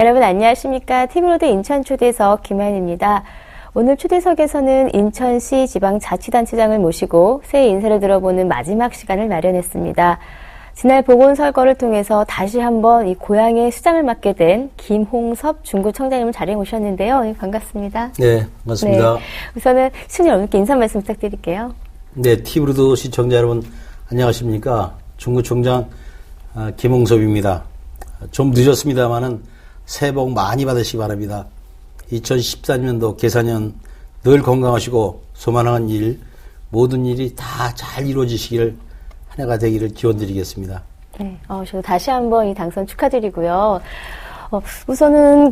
여러분 안녕하십니까? TV로드 인천 초대석 김하연입니다. 오늘 초대석에서는 인천시 지방자치단체장을 모시고 새해 인사를 들어보는 마지막 시간을 마련했습니다. 지난 보건설거를 통해서 다시 한번 이 고향의 수장을 맡게 된 김홍섭 중구청장님을 자리에 모셨는데요. 반갑습니다. 네, 반갑습니다. 네, 우선은 시청자 여러분께 인사 말씀 부탁드릴게요. 네, TV로드 시청자 여러분 안녕하십니까? 중구청장 김홍섭입니다. 좀 늦었습니다만은 새해 복 많이 받으시기 바랍니다. 2014년도 개사년 늘 건강하시고 소망하는 일, 모든 일이 다 잘 이루어지시기를 한 해가 되기를 기원드리겠습니다. 네, 저도 다시 한번 이 당선 축하드리고요. 우선은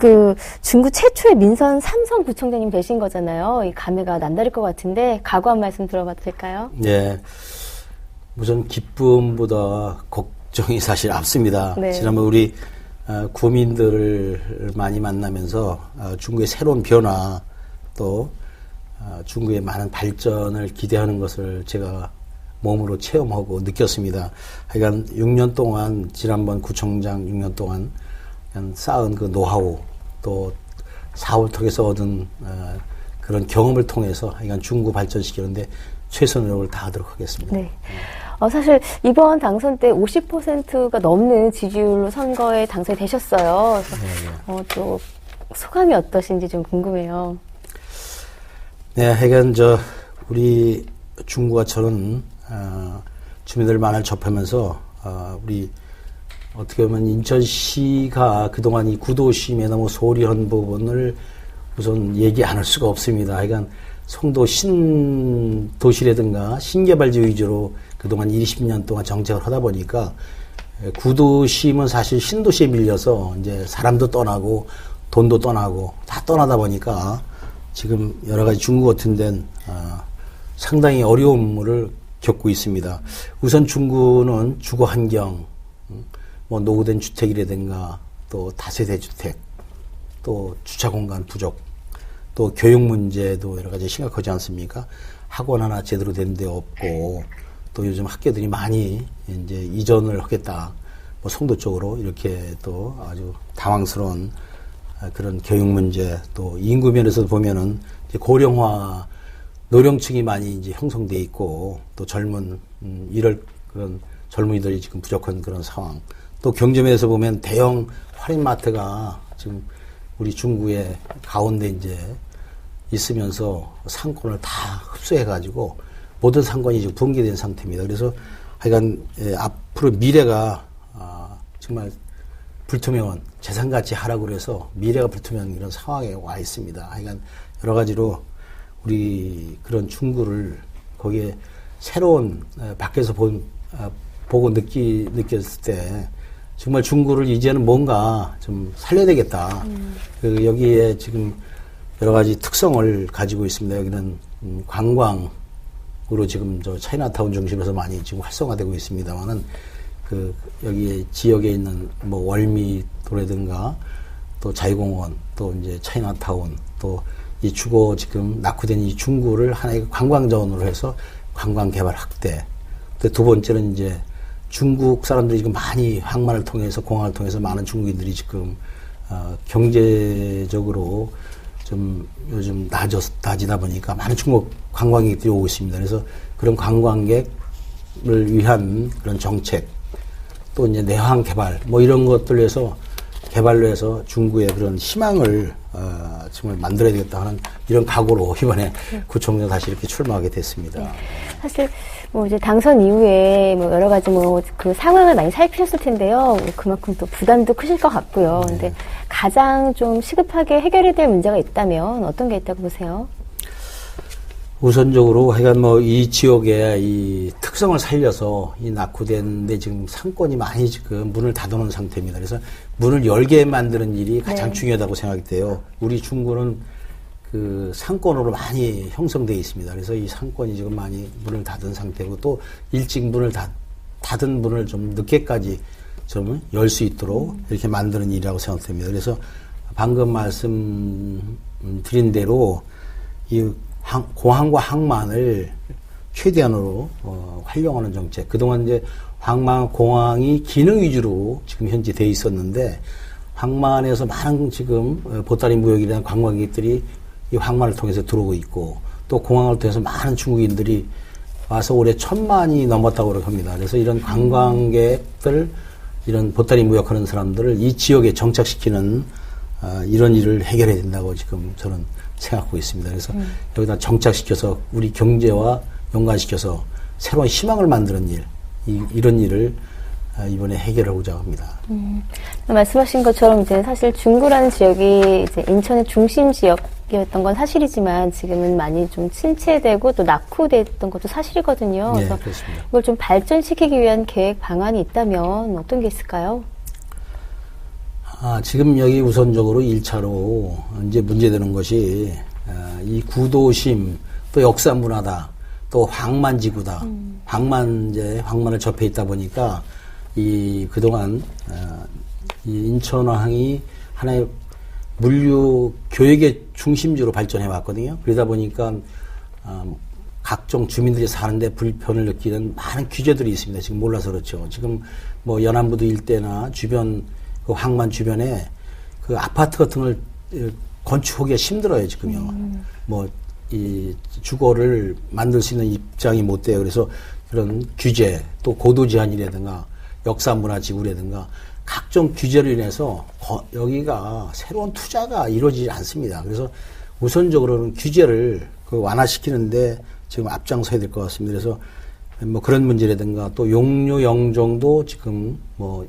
중구 최초의 민선 삼성구청장님 되신 거잖아요. 이 감회가 남다를 것 같은데 각오 한 말씀 들어봐도 될까요? 네, 우선 기쁨보다 걱정이 사실 앞섭니다. 네. 지난번 우리 구민들을 많이 만나면서 중구의 새로운 변화 또 중구의 많은 발전을 기대하는 것을 제가 몸으로 체험하고 느꼈습니다. 하여간 6년 동안 지난번 구청장 6년 동안 쌓은 그 노하우 또 사업을 통해서 얻은 그런 경험을 통해서 하여간 중구 발전시키는데 최선 노력을 다하도록 하겠습니다. 네. 사실 이번 당선 때 50%가 넘는 지지율로 선거에 당선이 되셨어요. 그래서 또 소감이 어떠신지 좀 궁금해요. 네, 하여간 우리 중구가 저는 주민들 만을 접하면서 우리 어떻게 보면 인천시가 그동안 이 구도심에 너무 소홀히 한 부분을 우선 얘기 안 할 수가 없습니다. 하여간 송도 신도시라든가 신개발지 위주로 그동안 20년 동안 정책을 하다 보니까 구도심은 사실 신도시에 밀려서 이제 사람도 떠나고 돈도 떠나고 다 떠나다 보니까 지금 여러 가지 중구 같은 데는 상당히 어려움을 겪고 있습니다. 우선 중구는 주거 환경, 뭐 노후된 주택이라든가 또 다세대 주택, 또 주차 공간 부족, 또 교육 문제도 여러 가지 심각하지 않습니까? 학원 하나 제대로 된 데 없고, 또 요즘 학교들이 많이 이제 이전을 하겠다. 뭐 송도 쪽으로 이렇게 또 아주 당황스러운 그런 교육 문제, 또 인구 면에서 보면은 이제 고령화, 노령층이 많이 이제 형성돼 있고, 또 젊은 이럴 그런 젊은이들이 지금 부족한 그런 상황. 또 경제면에서 보면 대형 할인마트가 지금 우리 중구의 가운데 이제 있으면서 상권을 다 흡수해가지고 모든 상권이 지금 붕괴된 상태입니다. 그래서 하여간 앞으로 미래가 정말 불투명한 재산가치 하락으로 해서 미래가 불투명한 이런 상황에 와 있습니다. 하여간 여러 가지로 우리 그런 중구를 거기에 새로운 밖에서 보고 느꼈을 때 정말 중구를 이제는 뭔가 좀 살려야 되겠다. 여기에 지금 여러 가지 특성을 가지고 있습니다. 여기는 관광으로 지금 차이나타운 중심에서 많이 지금 활성화되고 있습니다만은 여기 지역에 있는 뭐 월미도라든가 또 자유공원 또 이제 차이나타운 또 이 주거 지금 낙후된 이 중구를 하나의 관광자원으로 해서 관광 개발 확대. 또 두 번째는 이제 중국 사람들이 지금 많이 항만을 통해서 공항을 통해서 많은 중국인들이 지금 경제적으로 좀 요즘 낮이다 보니까 많은 중국 관광객들이 오고 있습니다. 그래서 그런 관광객을 위한 그런 정책 또 이제 내환 개발 뭐 이런 것들로 해서 개발로 해서 중구의 그런 희망을 정말 만들어야 되겠다 하는 이런 각오로 이번에 구청장 다시 이렇게 출마하게 됐습니다. 네. 사실 뭐 이제 당선 이후에 뭐 여러 가지 그 상황을 많이 살피셨을 텐데요. 그만큼 또 부담도 크실 것 같고요. 네. 근데 가장 좀 시급하게 해결해야 될 문제가 있다면 어떤 게 있다고 보세요? 우선적으로 하여간 뭐 이 지역의 이 특성을 살려서 이 낙후된데 지금 상권이 많이 지금 문을 닫아놓은 상태입니다. 그래서 문을 열게 만드는 일이 가장 중요하다고 생각이 돼요. 우리 중구는 그 상권으로 많이 형성되어 있습니다. 그래서 이 상권이 지금 많이 문을 닫은 상태고 또 일찍 문을 닫은 문을 좀 늦게까지 좀 열 수 있도록 이렇게 만드는 일이라고 생각됩니다. 그래서 방금 말씀드린 대로 이 공항과 항만을 최대한으로 활용하는 정책. 그동안 이제 공항이 기능 위주로 지금 현재 돼 있었는데 황만에서 많은 지금 보따리 무역이라는 관광객들이 이 황만을 통해서 들어오고 있고 또 공항을 통해서 많은 중국인들이 와서 올해 1,000만이 넘었다고 합니다. 그래서 이런 관광객들, 이런 보따리 무역하는 사람들을 이 지역에 정착시키는 이런 일을 해결해야 된다고 지금 저는 생각하고 있습니다. 그래서 여기다 정착시켜서 우리 경제와 연관시켜서 새로운 희망을 만드는 일, 이런 일을 이번에 해결하고자 합니다. 말씀하신 것처럼 이제 사실 중구라는 지역이 이제 인천의 중심 지역이었던 건 사실이지만 지금은 많이 좀 침체되고 또 낙후됐던 것도 사실이거든요. 네, 그래서 그렇습니다. 이걸 좀 발전시키기 위한 계획 방안이 있다면 어떤 게 있을까요? 지금 여기 우선적으로 1차로 이제 문제되는 것이 이 구도심, 또 역사 문화다, 또 황만지구다. 황만을 접해 있다 보니까 그동안 이 인천항이 하나의 물류 교역의 중심지로 발전해 왔거든요. 그러다 보니까 각종 주민들이 사는데 불편을 느끼는 많은 규제들이 있습니다. 지금 몰라서 그렇죠. 지금 뭐 연안부두 일대나 주변 그 황만 주변에 그 아파트 같은 걸 건축하기가 힘들어요, 지금요. 뭐 이 주거를 만들 수 있는 입장이 못 돼요. 그래서 그런 규제, 또 고도 제한이라든가 역사 문화 지구라든가 각종 규제로 인해서 여기가 새로운 투자가 이루어지지 않습니다. 그래서 우선적으로는 규제를 완화시키는데 지금 앞장서야 될 것 같습니다. 그래서 뭐 그런 문제라든가 또 용료 영종도 지금 뭐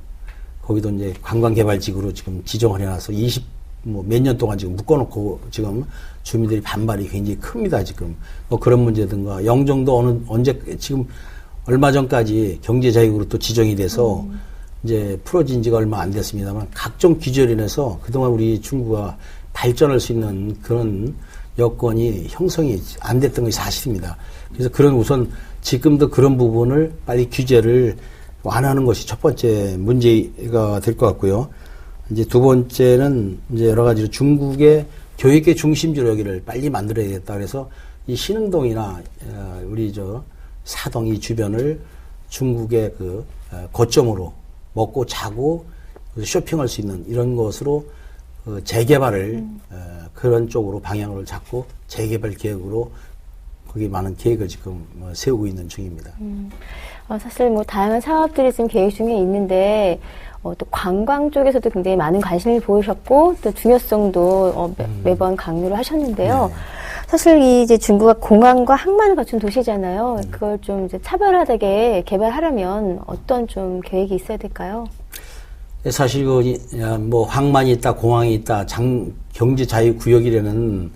거기도 이제 관광개발지구로 지금 지정을 해놔서 몇 년 동안 지금 묶어놓고 지금 주민들이 반발이 굉장히 큽니다, 지금. 뭐 그런 문제든가 영종도 지금 얼마 전까지 경제자유구로 또 지정이 돼서 이제 풀어진 지가 얼마 안 됐습니다만 각종 규제로 인해서 그동안 우리 중구가 발전할 수 있는 그런 여건이 형성이 안 됐던 것이 사실입니다. 그래서 우선 지금도 그런 부분을 빨리 규제를 완화하는 것이 첫 번째 문제가 될 것 같고요. 이제 두 번째는 이제 여러 가지로 중국의 교육의 중심지로 여기를 빨리 만들어야겠다. 그래서 이 신흥동이나 우리 사동 이 주변을 중국의 거점으로 먹고 자고 쇼핑할 수 있는 이런 것으로 재개발을 그런 쪽으로 방향을 잡고 재개발 계획으로 거기 많은 계획을 지금 세우고 있는 중입니다. 사실 뭐 다양한 사업들이 지금 계획 중에 있는데 또 관광 쪽에서도 굉장히 많은 관심을 보이셨고 또 중요성도 매번 강조를 하셨는데요. 네. 사실 이제 중국가 공항과 항만을 갖춘 도시잖아요. 그걸 좀 이제 차별화되게 개발하려면 어떤 좀 계획이 있어야 될까요? 사실 뭐 항만이 있다, 공항이 있다, 경제 자유 구역이라는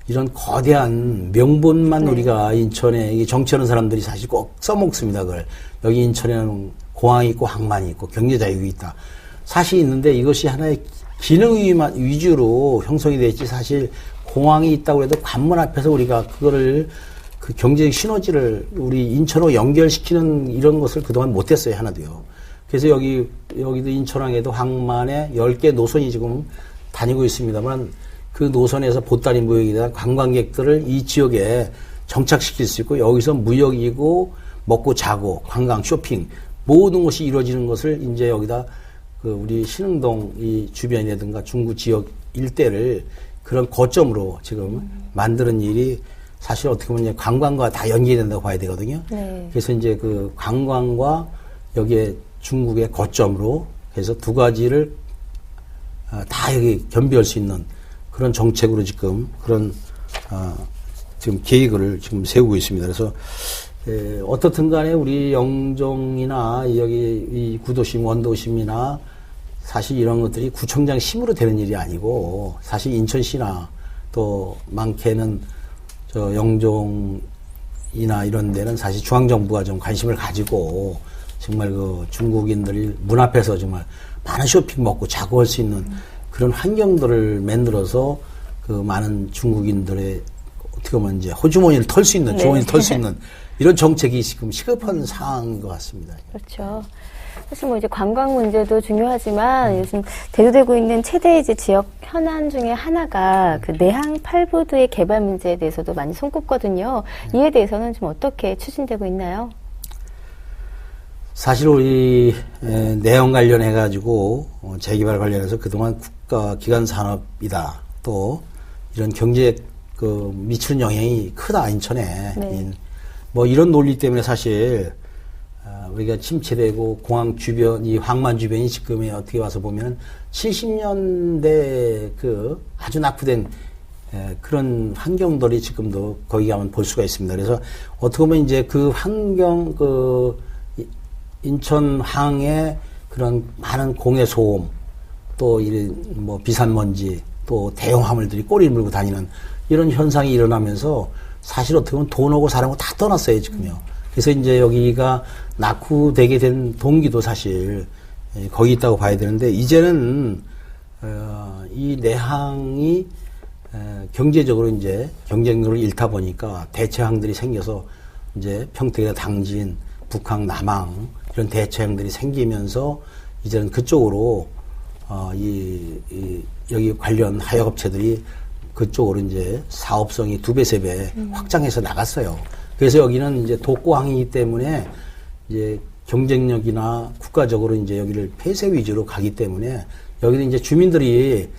이런 거대한 명분만 우리가 인천에 정치하는 사람들이 사실 꼭 써먹습니다. 그걸 여기 인천에는 공항이 있고 항만이 있고 경제자유가 있다. 사실 있는데 이것이 하나의 기능 위주로 형성이 됐지 사실 공항이 있다고 해도 관문 앞에서 우리가 그거를 경제적 시너지를 우리 인천으로 연결시키는 이런 것을 그동안 못했어요. 하나도요. 그래서 여기도 인천항에도 항만에 10개 노선이 지금 다니고 있습니다만 그 노선에서 보따리 무역이나 관광객들을 이 지역에 정착시킬 수 있고 여기서 무역이고 먹고 자고 관광 쇼핑 모든 것이 이루어지는 것을 이제 여기다 우리 신흥동 이 주변이라든가 중구 지역 일대를 그런 거점으로 지금 만드는 일이 사실 어떻게 보면 이제 관광과 다 연계된다고 봐야 되거든요. 네. 그래서 이제 관광과 여기에 중국의 거점으로 해서 두 가지를 다 여기 겸비할 수 있는 그런 정책으로 지금 지금 계획을 지금 세우고 있습니다. 그래서 어떻든 간에 우리 영종이나 여기 이 구도심, 원도심이나 사실 이런 것들이 구청장 힘으로 되는 일이 아니고 사실 인천시나 또 많게는 영종이나 이런 데는 사실 중앙정부가 좀 관심을 가지고 정말 중국인들이 문 앞에서 정말 많은 쇼핑 먹고 자고 할 수 있는 그런 환경들을 만들어서 많은 중국인들의 어떻게 보면 이제 호주머니를 털 수 있는, 주머니를 털 수 있는 이런 정책이 지금 시급한 상황인 것 같습니다. 그렇죠. 사실 뭐 이제 관광 문제도 중요하지만 요즘 대두되고 있는 최대 이제 지역 현안 중에 하나가 내항 8부두의 개발 문제에 대해서도 많이 손꼽거든요. 이에 대해서는 좀 어떻게 추진되고 있나요? 사실 우리 내연 관련해가지고 재개발 관련해서 그동안 국가 기관 산업이다. 또 이런 경제에 미치는 영향이 크다, 인천에. 네. 뭐 이런 논리 때문에 사실 우리가 침체되고 공항 주변, 이 항만 주변이 지금에 어떻게 와서 보면 70년대 아주 낙후된 그런 환경들이 지금도 거기 가면 볼 수가 있습니다. 그래서 어떻게 보면 이제 그 환경, 인천항의 그런 많은 공해 소음, 또 뭐 비산먼지, 또 대형 화물들이 꼬리를 물고 다니는 이런 현상이 일어나면서 사실 어떻게 보면 돈 오고 사람하고 다 떠났어요, 지금요. 그래서 이제 여기가 낙후되게 된 동기도 사실 거기 있다고 봐야 되는데, 이제는 이 내항이 경제적으로 이제 경쟁력을 잃다 보니까 대체항들이 생겨서 이제 평택이나 당진, 북항, 남항 이런 대체항들이 생기면서 이제는 그쪽으로 여기 관련 하역업체들이 그쪽으로 이제 사업성이 2배, 3배 확장해서 나갔어요. 그래서 여기는 이제 독고항이기 때문에 이제 경쟁력이나 국가적으로 이제 여기를 폐쇄 위주로 가기 때문에 여기는 이제 주민들이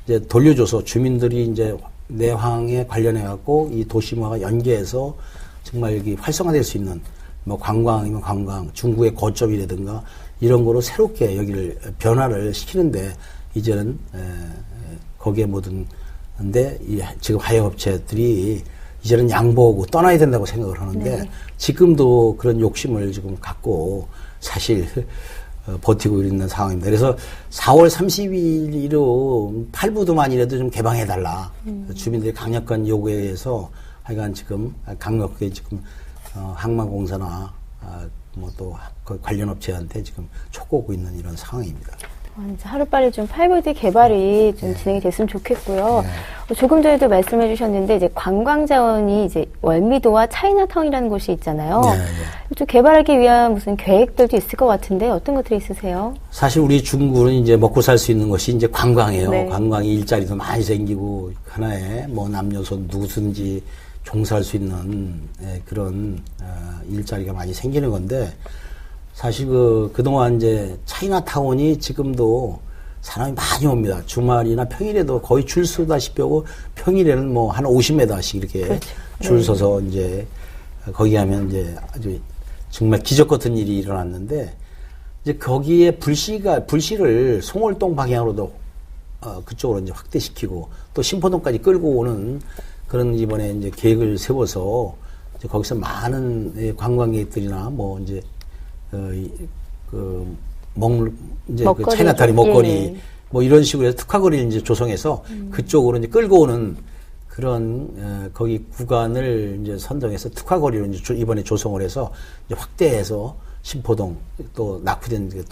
이제 돌려줘서 주민들이 이제 내항에 관련해 갖고 이 도심화가 연계해서 정말 여기 활성화될 수 있는 뭐 관광이면 관광, 중국의 거점이라든가 이런 거로 새롭게 여기를 변화를 시키는데 이제는 거기에 모든데 이 지금 하역업체들이 이제는 양보하고 떠나야 된다고 생각을 하는데 네. 지금도 그런 욕심을 지금 갖고 사실 버티고 있는 상황입니다. 그래서 4월 30일로 8부도만이라도 좀 개방해달라. 주민들의 강력한 요구에 의해서 하여간 지금 강력하게 지금 항만공사나 뭐 또 관련 업체한테 지금 촉구하고 있는 이런 상황입니다. 이제 하루빨리 좀 8부도 개발이 좀 진행이 됐으면 좋겠고요. 조금 전에도 말씀해 주셨는데, 이제 관광 자원이 이제 월미도와 차이나타운이라는 곳이 있잖아요. 좀 개발하기 위한 무슨 계획들도 있을 것 같은데, 어떤 것들이 있으세요? 사실 우리 중구는 이제 먹고 살 수 있는 것이 이제 관광이에요. 네. 관광이 일자리도 많이 생기고, 하나에 뭐 남녀소 누구든지 종사할 수 있는 그런 일자리가 많이 생기는 건데, 사실 그동안 이제 차이나타운이 지금도 사람이 많이 옵니다. 주말이나 평일에도 거의 줄 서다시피 하고, 평일에는 뭐 한 50m씩 이렇게 그렇죠. 줄 서서 이제 거기 가면 이제 아주 정말 기적 같은 일이 일어났는데, 이제 거기에 불씨를 송월동 방향으로도 그쪽으로 이제 확대시키고 또 신포동까지 끌고 오는 그런 이번에 이제 계획을 세워서 이제 거기서 많은 관광객들이나 뭐 이제 이제 그 차이나타운이 먹거리 예. 뭐 이런 식으로 해서 특화거리를 이제 조성해서 그쪽으로 이제 끌고 오는 그런 거기 구간을 이제 선정해서 특화거리로 이제 이번에 조성을 해서 이제 확대해서 신포동 또 낙후된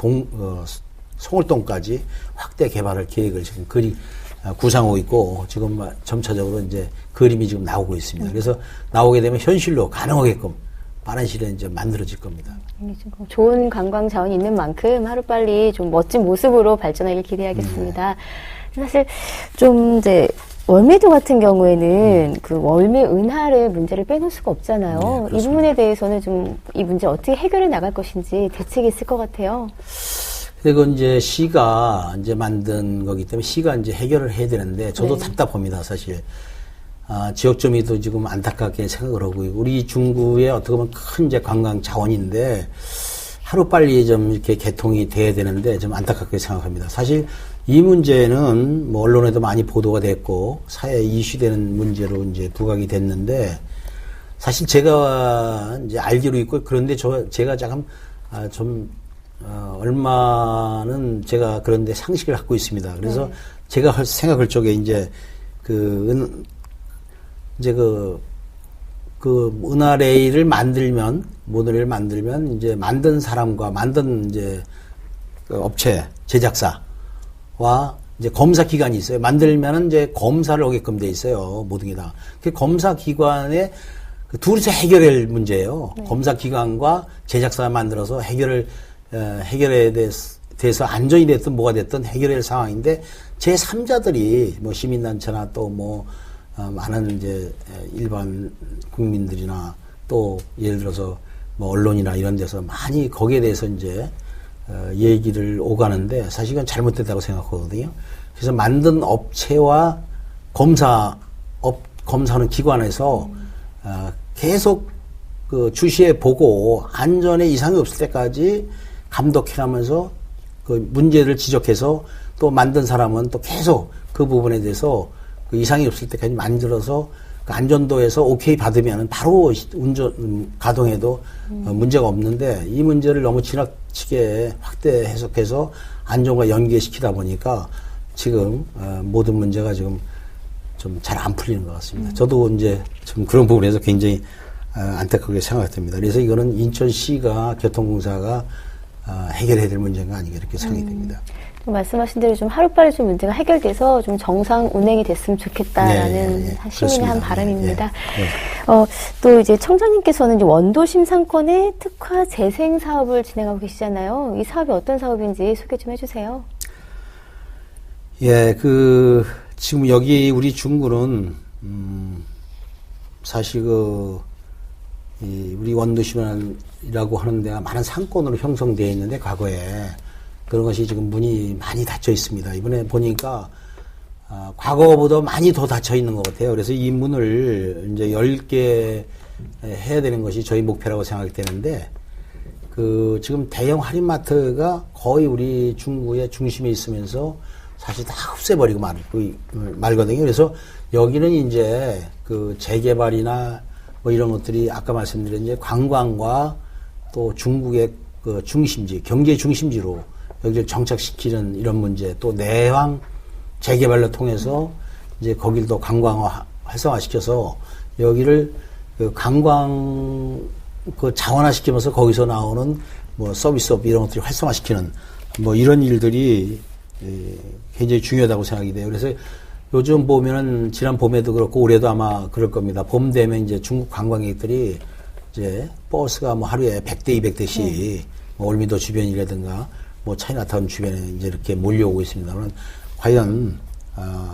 송월동까지 확대 개발할 계획을 지금 구상하고 있고 지금 점차적으로 이제 그림이 지금 나오고 있습니다. 그래서 나오게 되면 현실로 가능하게끔 빠른 시일에 이제 만들어질 겁니다. 좋은 관광 자원이 있는 만큼 하루빨리 좀 멋진 모습으로 발전하길 기대하겠습니다. 사실 좀 이제 월미도 같은 경우에는 그 월미 은하를 문제를 빼놓을 수가 없잖아요. 네, 이 부분에 대해서는 좀 이 문제 어떻게 해결해 나갈 것인지 대책이 있을 것 같아요. 이건 이제 시가 이제 만든 거기 때문에 시가 이제 해결을 해야 되는데 저도 네. 답답합니다, 사실. 지역주민도 지금 안타깝게 생각을 하고, 우리 중구에 어떻게 보면 큰 이제 관광 자원인데, 하루빨리 좀 이렇게 개통이 돼야 되는데, 좀 안타깝게 생각합니다. 사실 이 문제는 뭐 언론에도 많이 보도가 됐고, 사회에 이슈되는 문제로 이제 부각이 됐는데, 사실 제가 이제 알기로 있고, 그런데 제가 얼마는 제가 그런데 상식을 갖고 있습니다. 그래서 네. 제가 생각할 적에 이제 은하레일을 만들면, 모노레일을 만들면, 이제 만든 사람과 만든 이제 업체, 제작사와 이제 검사 기관이 있어요. 만들면은 이제 검사를 하게끔 돼 있어요. 모든 게 다. 그 검사 기관에 둘이서 해결할 문제예요. 네. 검사 기관과 제작사가 만들어서 해결에 대해서 안전이 됐든 뭐가 됐든 해결할 상황인데, 제3자들이 뭐 시민단체나 또 뭐 많은 이제 일반 국민들이나 또 예를 들어서 뭐 언론이나 이런 데서 많이 거기에 대해서 이제 얘기를 오가는데 사실 이건 잘못됐다고 생각하거든요. 그래서 만든 업체와 검사하는 기관에서 계속 그 주시해 보고 안전에 이상이 없을 때까지 감독해가면서 그 문제를 지적해서 또 만든 사람은 또 계속 그 부분에 대해서 그 이상이 없을 때까지 만들어서 그 안전도에서 오케이 받으면 바로 가동해도 문제가 없는데 이 문제를 너무 지나치게 확대 해석해서 안전과 연계시키다 보니까 지금 모든 문제가 지금 좀 잘 안 풀리는 것 같습니다. 저도 이제 좀 그런 부분에서 굉장히 안타깝게 생각됩니다. 그래서 이거는 인천시가 교통공사가 해결해야 될 문제가 아닌가 이렇게 생각이 됩니다. 말씀하신 대로 좀 하루빨리 좀 문제가 해결돼서 좀 정상 운행이 됐으면 좋겠다라는 시민의 그렇습니다. 한 바람입니다. 또 이제 청장님께서는 이제 원도 심상권의 특화 재생 사업을 진행하고 계시잖아요. 이 사업이 어떤 사업인지 소개 좀 해주세요. 예, 지금 여기 우리 중구는 사실 우리 원도심이라고 하는 데가 많은 상권으로 형성되어 있는데 과거에 그런 것이 지금 문이 많이 닫혀 있습니다. 이번에 보니까 과거보다 많이 더 닫혀 있는 것 같아요. 그래서 이 문을 이제 10개 해야 되는 것이 저희 목표라고 생각이 되는데 지금 대형 할인마트가 거의 우리 중구의 중심에 있으면서 사실 다 흡수해버리고 말거든요. 그래서 여기는 이제 재개발이나 뭐 이런 것들이 아까 말씀드린 이제 관광과 또 중국의 중심지, 경제 중심지로 여기를 정착시키는 이런 문제, 또 내황 재개발을 통해서 이제 거길 또 관광화 활성화시켜서 여기를 관광 자원화시키면서 거기서 나오는 뭐 서비스업 이런 것들이 활성화시키는 뭐 이런 일들이 굉장히 중요하다고 생각이 돼요. 그래서 요즘 보면은 지난 봄에도 그렇고 올해도 아마 그럴 겁니다. 봄 되면 이제 중국 관광객들이 이제 버스가 뭐 하루에 100대, 200대씩 뭐 올미도 주변이라든가 뭐 차이나타운 주변에 이제 이렇게 몰려오고 있습니다만 과연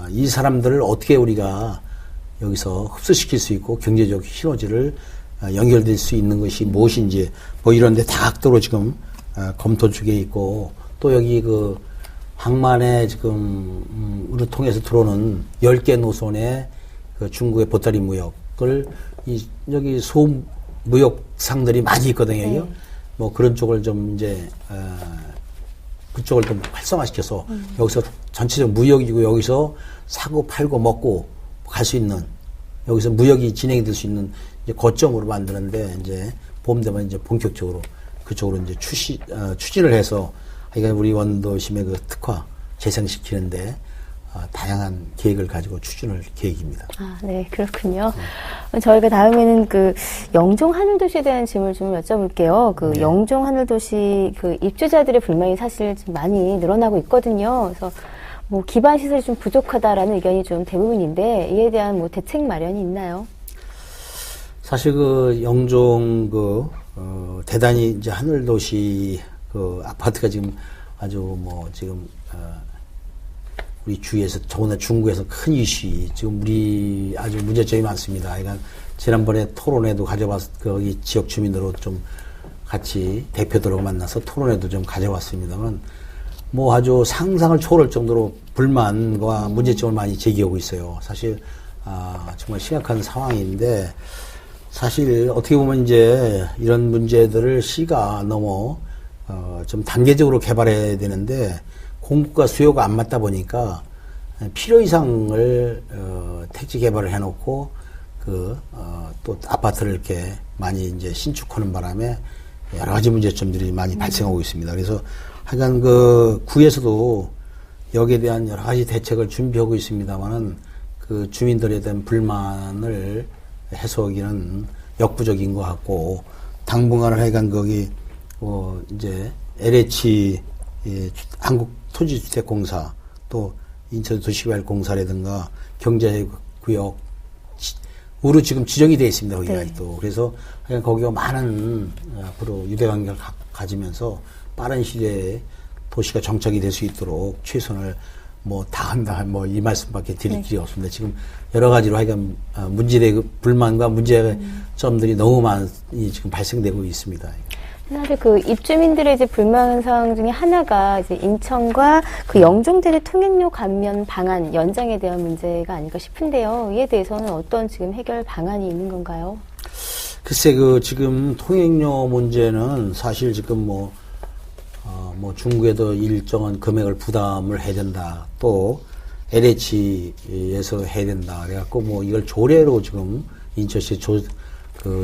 이 사람들을 어떻게 우리가 여기서 흡수시킬 수 있고 경제적 시너지를 연결될 수 있는 것이 무엇인지 뭐 이런데 다각도로 지금 검토 중에 있고 또 여기 항만에 지금 우리 통해서 들어오는 10개 노선의 중국의 보따리 무역을 여기 소무역상들이 많이 있거든요. 네. 뭐 그런 쪽을 좀 이제 그쪽을 좀 활성화시켜서 여기서 전체적 무역이고 여기서 사고 팔고 먹고 갈 수 있는 여기서 무역이 진행이 될 수 있는 이제 거점으로 만드는데 이제 봄 되면 이제 본격적으로 그쪽으로 이제 추진을 해서 그러니까 우리 원도심의 특화 재생시키는데 다양한 계획을 가지고 추진할 계획입니다. 네, 그렇군요. 저희가 다음에는 영종 하늘도시에 대한 질문을 좀 여쭤볼게요. 네. 영종 하늘도시 입주자들의 불만이 사실 좀 많이 늘어나고 있거든요. 그래서 뭐 기반 시설이 좀 부족하다라는 의견이 좀 대부분인데 이에 대한 뭐 대책 마련이 있나요? 사실 영종 대단히 이제 하늘도시 아파트가 지금 아주 뭐 지금 우리 주위에서 더구나 중구에서 큰 이슈 지금 우리 아주 문제점이 많습니다. 그러니까 지난번에 토론회도 가져와서 거기 지역 주민으로 좀 같이 대표들하고 만나서 토론회도 좀 가져왔습니다만 뭐 아주 상상을 초월할 정도로 불만과 문제점을 많이 제기하고 있어요. 사실 정말 심각한 상황인데 사실 어떻게 보면 이제 이런 문제들을 시가 너무 좀 단계적으로 개발해야 되는데 공급과 수요가 안 맞다 보니까 필요 이상을 택지 개발을 해놓고 또 아파트를 이렇게 많이 이제 신축하는 바람에 여러 가지 문제점들이 많이 발생하고 있습니다. 그래서 하여간 구에서도 여기에 대한 여러 가지 대책을 준비하고 있습니다만은 주민들에 대한 불만을 해소하기는 역부족인 것 같고 당분간은 하여간 거기 이제 LH 한국토지주택공사 또 인천도시개발공사라든가 경제구역으로 지금 지정이 되어 있습니다. 거기가 네. 또 그래서 그냥 거기가 많은 앞으로 유대관계를 가지면서 빠른 시대에 도시가 정착이 될 수 있도록 최선을 뭐 다 한다 뭐 이 말씀밖에 드릴 길이 없습니다. 지금 여러 가지로 하여간 불만과 문제점들이 너무 많이 지금 발생되고 있습니다. 사실 그 입주민들의 이제 불만 사항 중에 하나가 이제 인천과 그 영종대교 통행료 감면 방안 연장에 대한 문제가 아닐까 싶은데요. 이에 대해서는 어떤 지금 해결 방안이 있는 건가요? 글쎄 지금 통행료 문제는 사실 지금 뭐 중국에도 일정한 금액을 부담을 해야 된다. 또 LH에서 해야 된다. 그래갖고 뭐 이걸 조례로 지금 인천시에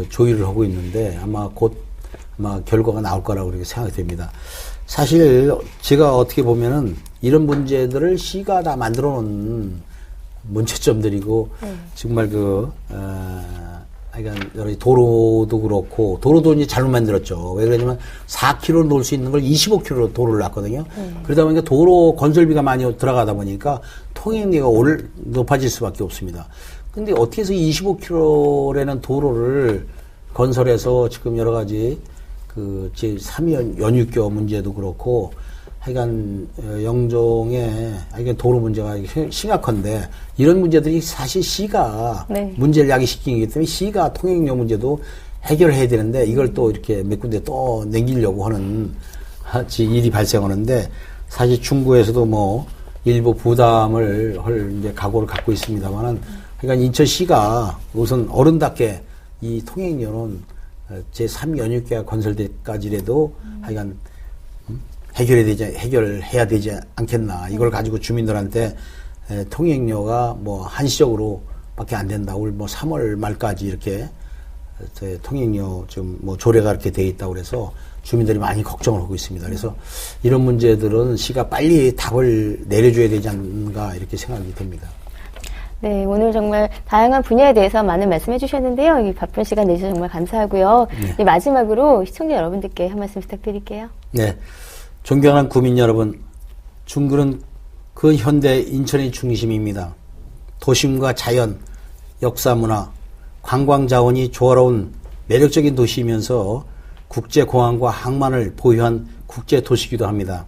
조율을 하고 있는데 아마 결과가 나올 거라고 그렇게 생각이 됩니다. 사실 제가 어떻게 보면은 이런 문제들을 시가 다 만들어 놓은 문제점들이고 정말 그러니까 도로도 그렇고 도로도 이제 잘못 만들었죠. 왜 그러냐면 4km 놓을 수 있는 걸 25km로 도로를 놨거든요. 그러다 보니까 도로 건설비가 많이 들어가다 보니까 통행료가 높아질 수밖에 없습니다. 근데 어떻게 해서 25km라는 도로를 건설해서 지금 여러 가지 제3위 연육교 문제도 그렇고 하여간 영종의 하여간 도로 문제가 심각한데 이런 문제들이 사실 시가 문제를 야기시키기 때문에 시가 통행료 문제도 해결해야 되는데 이걸 또 이렇게 몇 군데 또 남기려고 하는 일이 발생하는데 사실 중구에서도 뭐 일부 부담을 할 이제 각오를 갖고 있습니다만은 그러니까 인천시가 우선 어른답게 이 통행료는 제3연육계가 건설될 때까지라도 하여간 해결해야 되지 않겠나. 이걸 가지고 주민들한테 통행료가 뭐 한시적으로 밖에 안 된다. 올 뭐 3월 말까지 이렇게 통행료 좀 뭐 조례가 이렇게 돼 있다고 그래서 주민들이 많이 걱정을 하고 있습니다. 그래서 이런 문제들은 시가 빨리 답을 내려줘야 되지 않는가 이렇게 생각이 됩니다. 네, 오늘 정말 다양한 분야에 대해서 많은 말씀해 주셨는데요. 이 바쁜 시간 내주셔서 정말 감사하고요. 네. 마지막으로 시청자 여러분들께 한 말씀 부탁드릴게요. 네, 존경하는 구민 여러분, 중구는 그 현대 인천의 중심입니다. 도심과 자연, 역사 문화, 관광 자원이 조화로운 매력적인 도시이면서 국제공항과 항만을 보유한 국제도시이기도 합니다.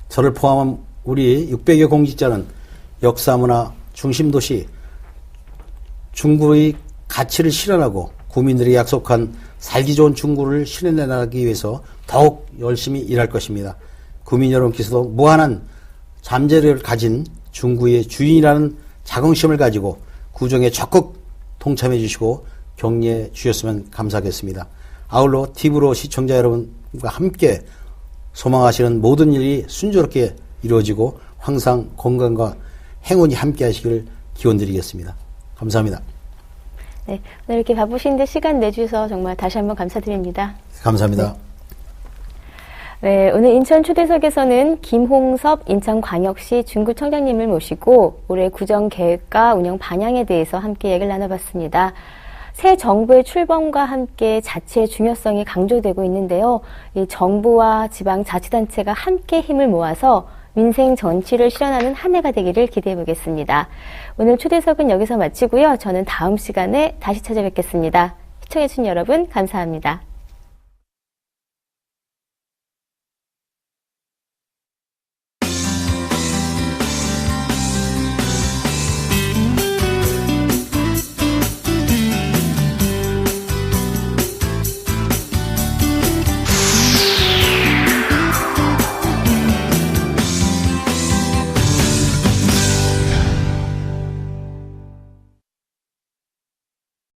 저를 포함한 우리 600여 공직자는 역사 문화 중심도시 중구의 가치를 실현하고 구민들이 약속한 살기 좋은 중구를 실현해 나가기 위해서 더욱 열심히 일할 것입니다. 구민 여러분께서도 무한한 잠재력을 가진 중구의 주인이라는 자긍심을 가지고 구정에 적극 동참해 주시고 격려해 주셨으면 감사하겠습니다. 아울러 TV로 시청자 여러분과 함께 소망하시는 모든 일이 순조롭게 이루어지고 항상 건강과 행운이 함께 하시기를 기원드리겠습니다. 감사합니다. 네, 오늘 이렇게 바쁘신데 시간 내주셔서 정말 다시 한번 감사드립니다. 감사합니다. 네, 오늘 인천 초대석에서는 김홍섭 인천광역시 중구청장님을 모시고 올해 구정 계획과 운영 방향에 대해서 함께 얘기를 나눠봤습니다. 새 정부의 출범과 함께 자치의 중요성이 강조되고 있는데요. 이 정부와 지방자치단체가 함께 힘을 모아서 민생 정치를 실현하는 한 해가 되기를 기대해 보겠습니다. 오늘 초대석은 여기서 마치고요. 저는 다음 시간에 다시 찾아뵙겠습니다. 시청해주신 여러분 감사합니다.